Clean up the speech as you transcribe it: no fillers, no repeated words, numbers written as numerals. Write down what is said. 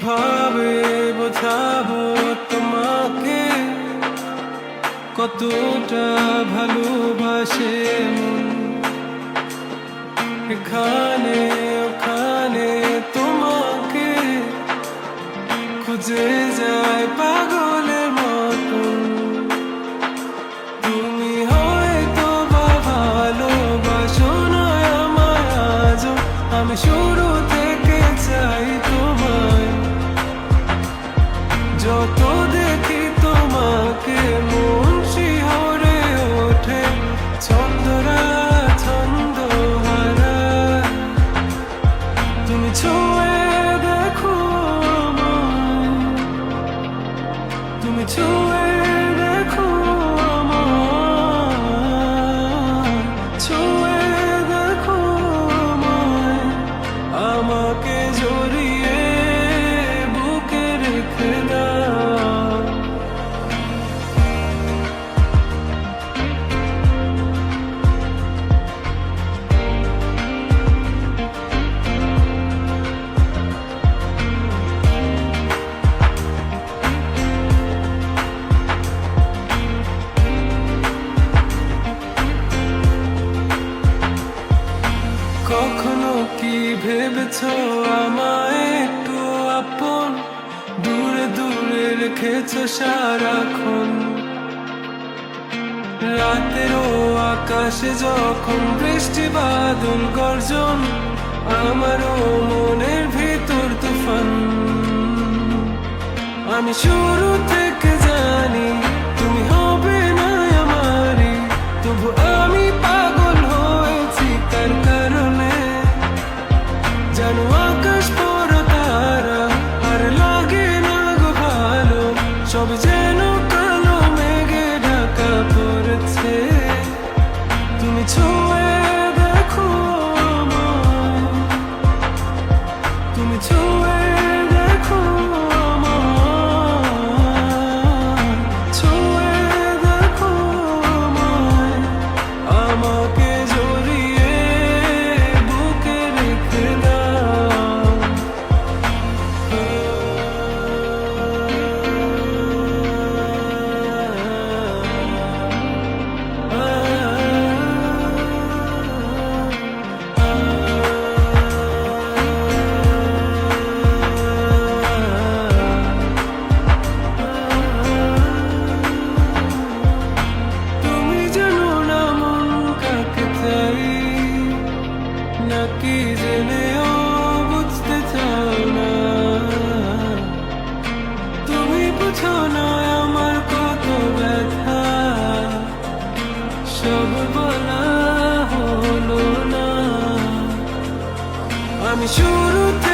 কিভাবে বোঝাবো তোমাকে কতটা ভালোবাসে মন। এখানে ওখানে তোমাকে খুঁজে যায় পাগলের মতন। তুমি হয়তো বা ভালোবাসো না আমায় আজও, আমি শুরু থেকে চাই তোমায়। যত দেখি তোমাকে মন শিহরে ওঠে, ছন্দরা ছন্দ হারায়। তুমি ছুঁয়ে দেখো আমায়, তুমি ছুঁয়ে দেখো আমায়, ছুঁয়ে দেখো আমায়। আমাকে জড়িয়ে বুকে রেখে দাও। কখনো কি ভেবেছো আমায় একটু আপন, দূরে দূরে রেখেছো সারাক্ষণ। রাতেরও আকাশে যখন বৃষ্টি বাদল গর্জন, আমারও মনের ভিতর তুফান। আমি শুরু থেকে জানি তুমি হবে না আমারই, তবু আমি পাগল হয়েছি তার কারণে। জানো আকাশ বড় তারা আর লাগে না গো ভালো, সব যেন কালো মেঘে ঢাকা পড়েছে। তুমি ছুঁয়ে দেখো আমায়, তুমি ছুঁয়ে দেখো আমায়, ছুঁয়ে দেখো আমায়। আমাকে জড়িয়ে বুকে রেখে দাও। তুমি জানো না মন কাকে চাই, নাকি জেনেও বুঝতে চাও না। তুমি বুঝো না আমার কত ব্যথা, সব বলা হলো না। আমি শুরু থেকে